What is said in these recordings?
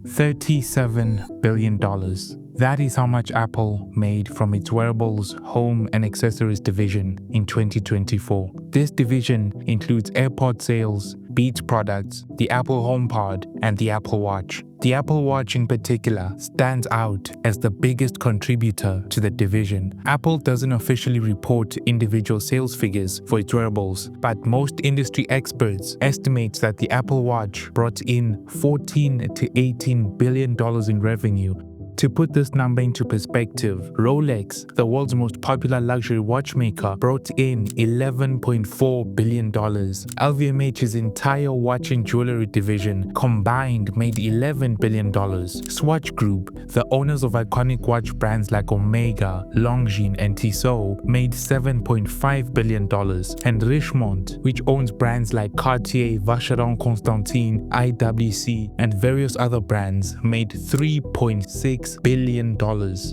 $37 billion. That is how much Apple made from its wearables, home and accessories division in 2024. This division includes AirPod sales, Beats products, the Apple HomePod, and the Apple Watch. The Apple Watch in particular stands out as the biggest contributor to the division. Apple doesn't officially report individual sales figures for its wearables, but most industry experts estimate that the Apple Watch brought in $14 to $18 billion in revenue. To put this number into perspective, Rolex, the world's most popular luxury watchmaker, brought in $11.4 billion. LVMH's entire watch and jewelry division combined made $11 billion. Swatch Group, the owners of iconic watch brands like Omega, Longines, and Tissot, made $7.5 billion. And Richemont, which owns brands like Cartier, Vacheron Constantin, IWC, and various other brands, made $3.6 billion.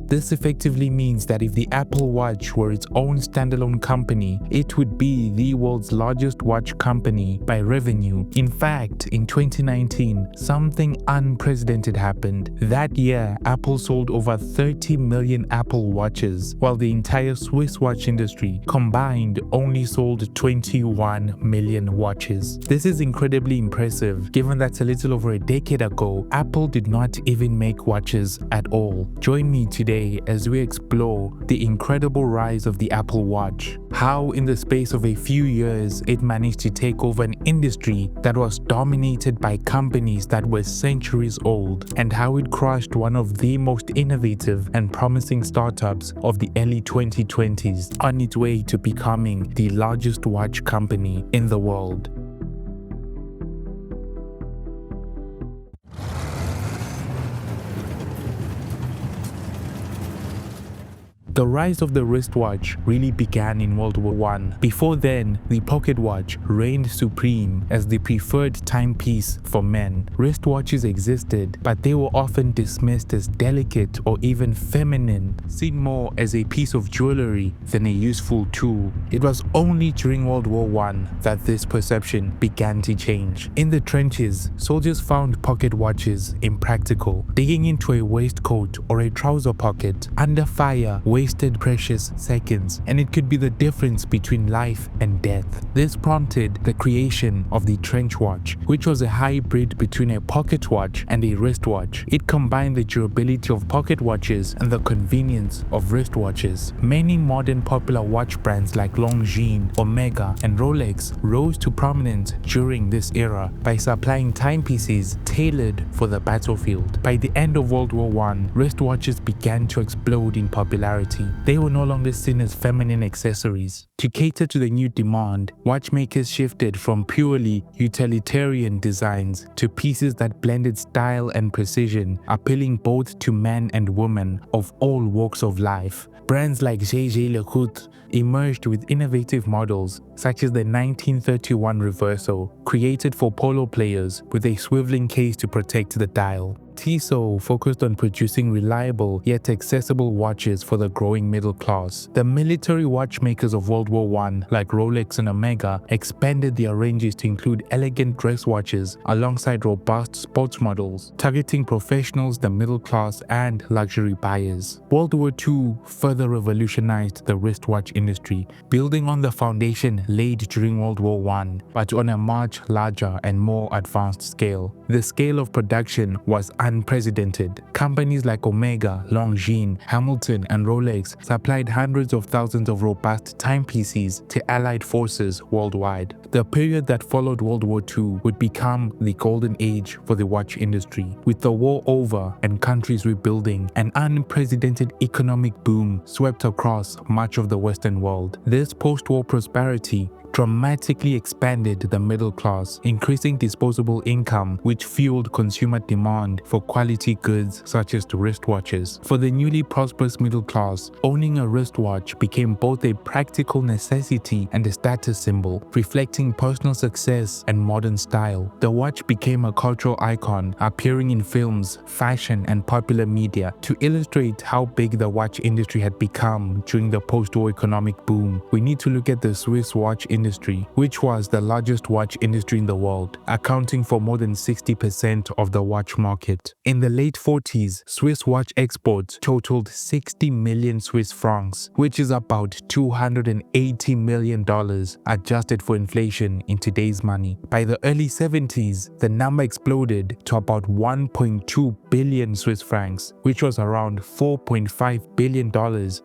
This effectively means that if the Apple Watch were its own standalone company, it would be the world's largest watch company by revenue. In fact, in 2019, something unprecedented happened. That year, Apple sold over 30 million Apple Watches, while the entire Swiss watch industry combined only sold 21 million watches. This is incredibly impressive, given that a little over a decade ago, Apple did not even make watches at all. Join me today as we explore the incredible rise of the Apple Watch, how in the space of a few years it managed to take over an industry that was dominated by companies that were centuries old, and how it crushed one of the most innovative and promising startups of the early 2020s on its way to becoming the largest watch company in the world. The rise of the wristwatch really began in World War I. Before then, the pocket watch reigned supreme as the preferred timepiece for men. Wristwatches existed, but they were often dismissed as delicate or even feminine, seen more as a piece of jewelry than a useful tool. It was only during World War I that this perception began to change. In the trenches, soldiers found pocket watches impractical. Digging into a waistcoat or a trouser pocket under fire wasted precious seconds, and it could be the difference between life and death. This prompted the creation of the trench watch, which was a hybrid between a pocket watch and a wristwatch. It combined the durability of pocket watches and the convenience of wristwatches. Many modern popular watch brands like Longines, Omega, and Rolex rose to prominence during this era by supplying timepieces tailored for the battlefield. By the end of World War I, wristwatches began to explode in popularity. They were no longer seen as feminine accessories. To cater to the new demand, watchmakers shifted from purely utilitarian designs to pieces that blended style and precision, appealing both to men and women of all walks of life. Brands like Lecoultre emerged with innovative models such as the 1931 Reverso, created for polo players with a swiveling case to protect the dial. Tissot focused on producing reliable yet accessible watches for the growing middle class. The military watchmakers of World War I, like Rolex and Omega, expanded their ranges to include elegant dress watches alongside robust sports models, targeting professionals, the middle class, and luxury buyers. World War II further revolutionized the wristwatch industry, building on the foundation laid during World War I, but on a much larger and more advanced scale. The scale of production was unprecedented. Companies like Omega, Longines, Hamilton, and Rolex supplied hundreds of thousands of robust timepieces to Allied forces worldwide. The period that followed World War II would become the golden age for the watch industry. With the war over and countries rebuilding, an unprecedented economic boom swept across much of the Western world. This post-war prosperity dramatically expanded the middle class, increasing disposable income, which fueled consumer demand for quality goods such as wristwatches. For the newly prosperous middle class, owning a wristwatch became both a practical necessity and a status symbol, reflecting personal success and modern style. The watch became a cultural icon, appearing in films, fashion, and popular media. To illustrate how big the watch industry had become during the post-war economic boom, we need to look at the Swiss watch industry industry, which was the largest watch industry in the world, accounting for more than 60% of the watch market. In the late 40s, Swiss watch exports totaled 60 million Swiss francs, which is about $280 million adjusted for inflation in today's money. By the early 70s, the number exploded to about 1.2 billion Swiss francs, which was around $4.5 billion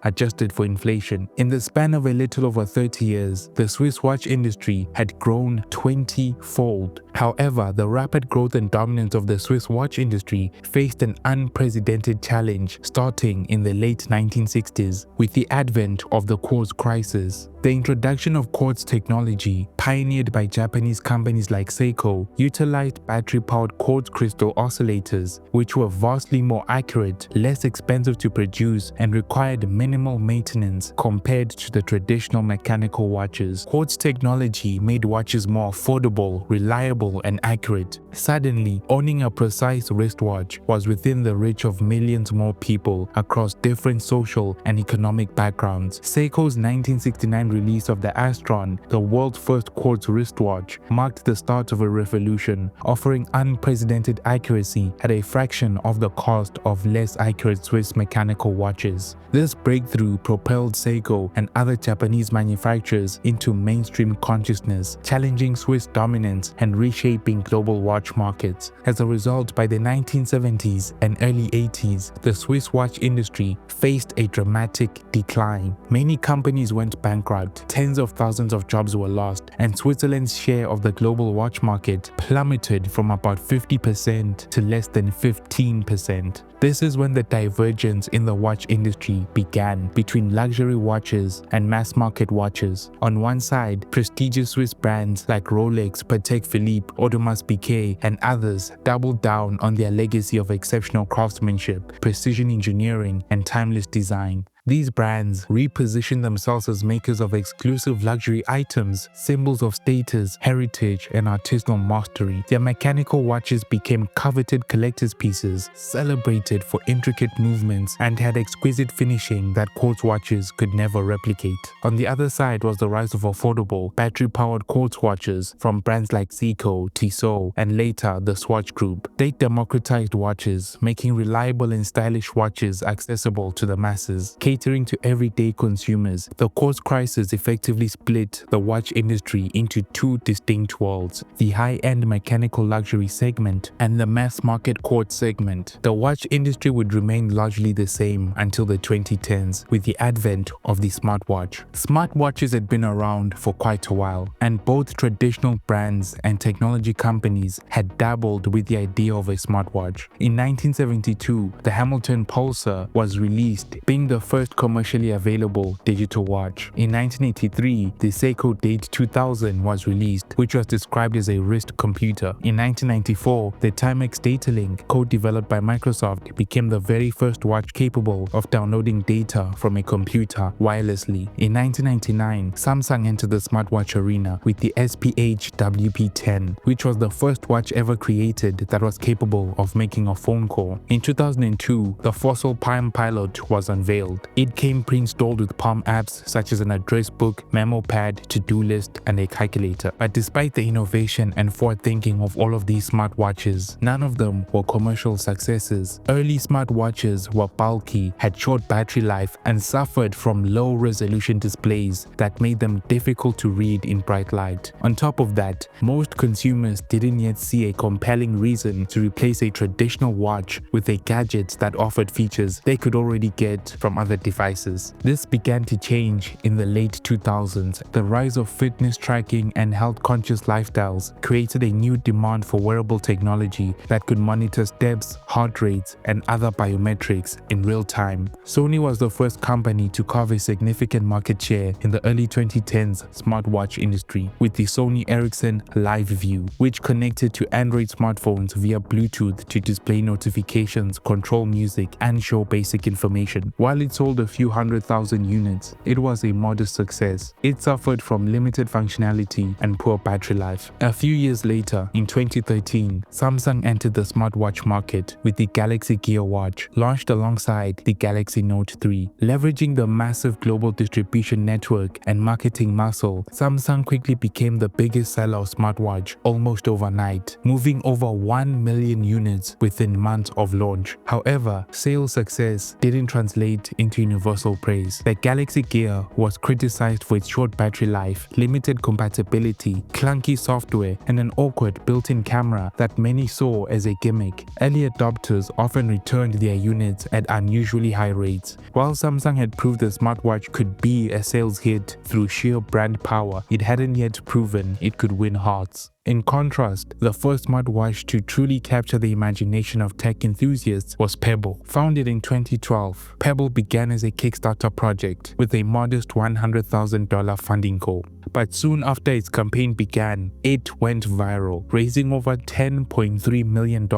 adjusted for inflation. In the span of a little over 30 years, the Swiss watch industry had grown 20-fold. However, the rapid growth and dominance of the Swiss watch industry faced an unprecedented challenge starting in the late 1960s with the advent of the Quartz Crisis. The introduction of quartz technology, pioneered by Japanese companies like Seiko, utilized battery-powered quartz crystal oscillators, which were vastly more accurate, less expensive to produce, and required minimal maintenance compared to the traditional mechanical watches. Quartz technology made watches more affordable, reliable, and accurate. Suddenly, owning a precise wristwatch was within the reach of millions more people across different social and economic backgrounds. Seiko's 1969 release of the Astron, the world's first quartz wristwatch, marked the start of a revolution, offering unprecedented accuracy at a fraction of the cost of less accurate Swiss mechanical watches. This breakthrough propelled Seiko and other Japanese manufacturers into mainstream consciousness, challenging Swiss dominance and reshaping global watch markets. As a result, by the 1970s and early 80s, the Swiss watch industry faced a dramatic decline. Many companies went bankrupt, tens of thousands of jobs were lost, and Switzerland's share of the global watch market plummeted from about 50% to less than 15%. This is when the divergence in the watch industry began between luxury watches and mass-market watches. On one side, prestigious Swiss brands like Rolex, Patek Philippe, Audemars Piguet, and others doubled down on their legacy of exceptional craftsmanship, precision engineering, and timeless design. These brands reposition themselves as makers of exclusive luxury items, symbols of status, heritage, and artisanal mastery. Their mechanical watches became coveted collector's pieces, celebrated for intricate movements, and had exquisite finishing that quartz watches could never replicate. On the other side was the rise of affordable, battery-powered quartz watches from brands like Seiko, Tissot, and later the Swatch Group. They democratized watches, making reliable and stylish watches accessible to the masses. Catering to everyday consumers, the Quartz Crisis effectively split the watch industry into two distinct worlds: the high-end mechanical luxury segment and the mass-market quartz segment. The watch industry would remain largely the same until the 2010s with the advent of the smartwatch. Smartwatches had been around for quite a while, and both traditional brands and technology companies had dabbled with the idea of a smartwatch. In 1972, the Hamilton Pulsar was released, being the first commercially available digital watch. In 1983, the Seiko Date 2000 was released, which was described as a wrist computer. In 1994, the Timex Datalink, co-developed by Microsoft, became the very first watch capable of downloading data from a computer wirelessly. In 1999, Samsung entered the smartwatch arena with the SPH WP10, which was the first watch ever created that was capable of making a phone call. In 2002, the Fossil Palm Pilot was unveiled. It came pre-installed with Palm apps such as an address book, memo pad, to-do list, and a calculator. But despite the innovation and forward-thinking of all of these smartwatches, none of them were commercial successes. Early smartwatches were bulky, had short battery life, and suffered from low-resolution displays that made them difficult to read in bright light. On top of that, most consumers didn't yet see a compelling reason to replace a traditional watch with a gadget that offered features they could already get from other devices. This began to change in the late 2000s. The rise of fitness tracking and health-conscious lifestyles created a new demand for wearable technology that could monitor steps, heart rates, and other biometrics in real time. Sony was the first company to carve a significant market share in the early 2010s smartwatch industry with the Sony Ericsson Live View, which connected to Android smartphones via Bluetooth to display notifications, control music, and show basic information. While it sold sold a few 100,000 units, it was a modest success. It suffered from limited functionality and poor battery life. A few years later, in 2013, Samsung entered the smartwatch market with the Galaxy Gear watch, launched alongside the Galaxy Note 3. Leveraging the massive global distribution network and marketing muscle, Samsung quickly became the biggest seller of smartwatch almost overnight, moving over 1 million units within months of launch. However, sales success didn't translate into universal praise. The Galaxy Gear was criticized for its short battery life, limited compatibility, clunky software, and an awkward built-in camera that many saw as a gimmick. Early adopters often returned their units at unusually high rates. While Samsung had proved the smartwatch could be a sales hit through sheer brand power, it hadn't yet proven it could win hearts. In contrast, the first smartwatch to truly capture the imagination of tech enthusiasts was Pebble. Founded in 2012, Pebble began as a Kickstarter project with a modest $100,000 funding goal. But soon after its campaign began, it went viral, raising over $10.3 million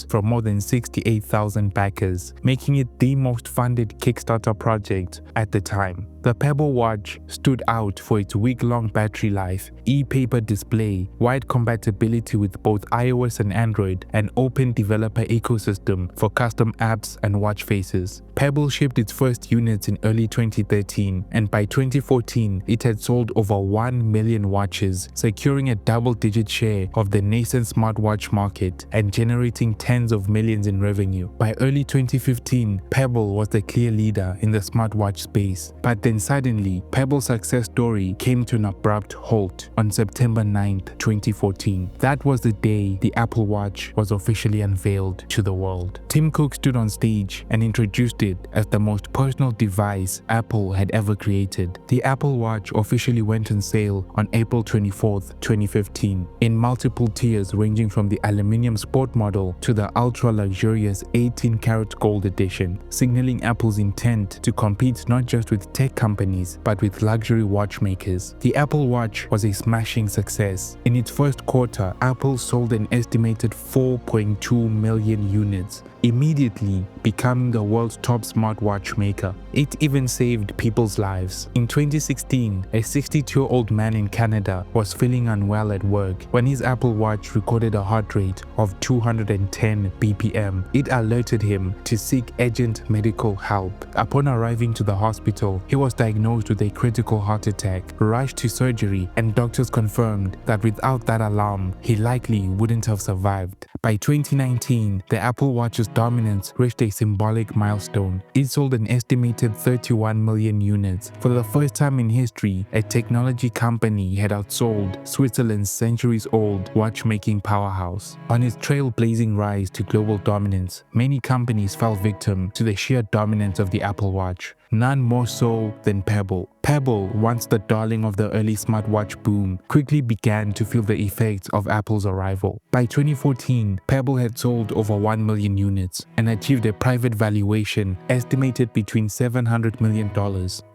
from more than 68,000 backers, making it the most funded Kickstarter project at the time. The Pebble watch stood out for its week-long battery life, e-paper display, wide compatibility with both iOS and Android, and open developer ecosystem for custom apps and watch faces. Pebble shipped its first units in early 2013, and by 2014, it had sold over 1 million watches, securing a double-digit share of the nascent smartwatch market and generating tens of millions in revenue. By early 2015, Pebble was the clear leader in the smartwatch space, but then suddenly, Pebble's success story came to an abrupt halt on September 9, 2014. That was the day the Apple Watch was officially unveiled to the world. Tim Cook stood on stage and introduced it as the most personal device Apple had ever created. The Apple Watch officially went on sale on April 24, 2015, in multiple tiers ranging from the aluminium sport model to the ultra-luxurious 18-karat gold edition, signaling Apple's intent to compete not just with tech companies but with luxury watchmakers. The Apple Watch was a smashing success. In its first quarter, Apple sold an estimated 4.2 million units, immediately becoming the world's top smartwatch maker. It even saved people's lives. In 2016, a 62-year-old man in Canada was feeling unwell at work when his Apple Watch recorded a heart rate of 210 BPM. It alerted him to seek urgent medical help. Upon arriving to the hospital, he was diagnosed with a critical heart attack, rushed to surgery, and doctors confirmed that without that alarm, he likely wouldn't have survived. By 2019, the Apple Watch's dominance reached a symbolic milestone. It sold an estimated 31 million units. For the first time in history, a technology company had outsold Switzerland's centuries-old watchmaking powerhouse. On its trailblazing rise to global dominance, many companies fell victim to the sheer dominance of the Apple Watch. None more so than Pebble. Pebble, once the darling of the early smartwatch boom, quickly began to feel the effects of Apple's arrival. By 2014, Pebble had sold over 1 million units and achieved a private valuation estimated between $700 million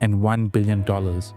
and $1 billion.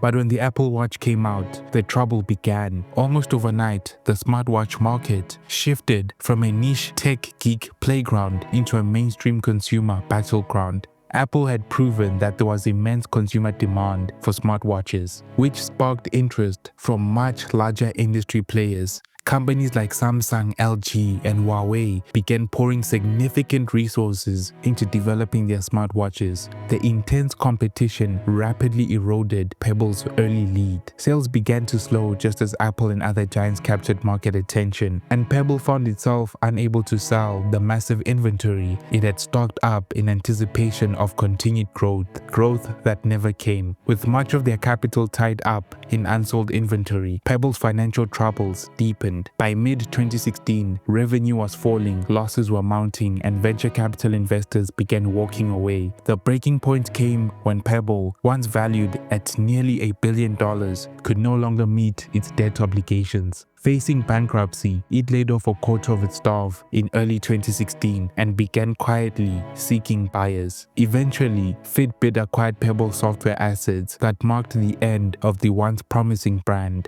But when the Apple Watch came out, the trouble began. Almost overnight, the smartwatch market shifted from a niche tech geek playground into a mainstream consumer battleground. Apple had proven that there was immense consumer demand for smartwatches, which sparked interest from much larger industry players. Companies like Samsung, LG, and Huawei began pouring significant resources into developing their smartwatches. The intense competition rapidly eroded Pebble's early lead. Sales began to slow just as Apple and other giants captured market attention, and Pebble found itself unable to sell the massive inventory it had stocked up in anticipation of continued growth that never came. With much of their capital tied up in unsold inventory, Pebble's financial troubles deepened. By mid-2016, revenue was falling, losses were mounting, and venture capital investors began walking away. The breaking point came when Pebble, once valued at nearly $1 billion, could no longer meet its debt obligations. Facing bankruptcy, it laid off a quarter of its staff in early 2016 and began quietly seeking buyers. Eventually, Fitbit acquired Pebble software assets that marked the end of the once promising brand.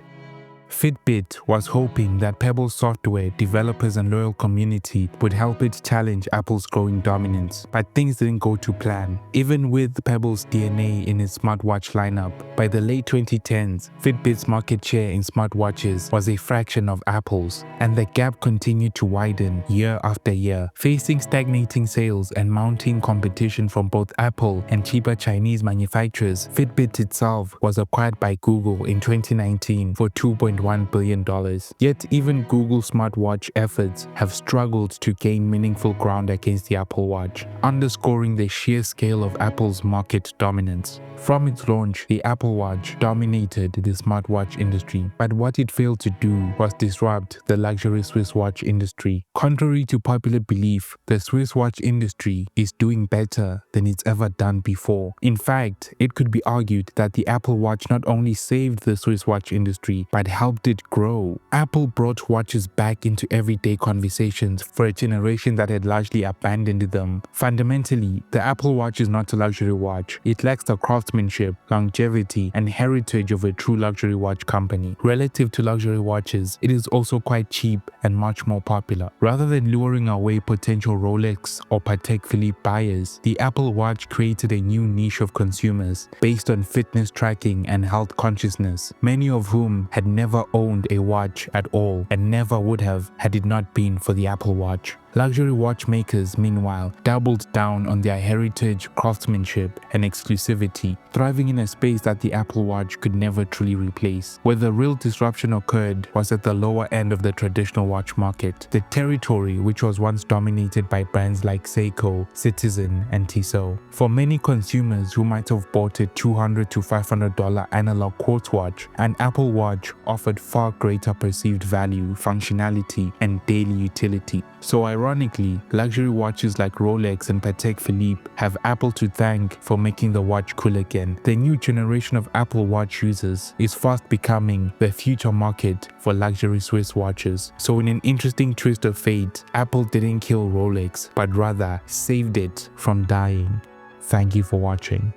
Fitbit was hoping that Pebble software developers and loyal community would help it challenge Apple's growing dominance, but things didn't go to plan. Even with Pebble's DNA in its smartwatch lineup, by the late 2010s, Fitbit's market share in smartwatches was a fraction of Apple's, and the gap continued to widen year after year. Facing stagnating sales and mounting competition from both Apple and cheaper Chinese manufacturers, Fitbit itself was acquired by Google in 2019 for $2.1 billion. Yet even Google's smartwatch efforts have struggled to gain meaningful ground against the Apple Watch, underscoring the sheer scale of Apple's market dominance. From its launch, the Apple Watch dominated the smartwatch industry, but what it failed to do was disrupt the luxury Swiss watch industry. Contrary to popular belief, the Swiss watch industry is doing better than it's ever done before. In fact, it could be argued that the Apple Watch not only saved the Swiss watch industry, but helped it grow. Apple brought watches back into everyday conversations for a generation that had largely abandoned them. Fundamentally, the Apple Watch is not a luxury watch. It lacks the craftsmanship, longevity, and heritage of a true luxury watch company. Relative to luxury watches, it is also quite cheap and much more popular. Rather than luring away potential Rolex or Patek Philippe buyers, the Apple Watch created a new niche of consumers based on fitness tracking and health consciousness, many of whom had never owned a watch at all and never would have had it not been for the Apple Watch. Luxury watchmakers, meanwhile, doubled down on their heritage, craftsmanship, and exclusivity, thriving in a space that the Apple Watch could never truly replace. Where the real disruption occurred was at the lower end of the traditional watch market, the territory which was once dominated by brands like Seiko, Citizen, and Tissot. For many consumers who might have bought a $200 to $500 analog quartz watch, an Apple Watch offered far greater perceived value, functionality, and daily utility. So ironically, luxury watches like Rolex and Patek Philippe have Apple to thank for making the watch cool again. The new generation of Apple Watch users is fast becoming the future market for luxury Swiss watches. So in an interesting twist of fate, Apple didn't kill Rolex, but rather saved it from dying. Thank you for watching.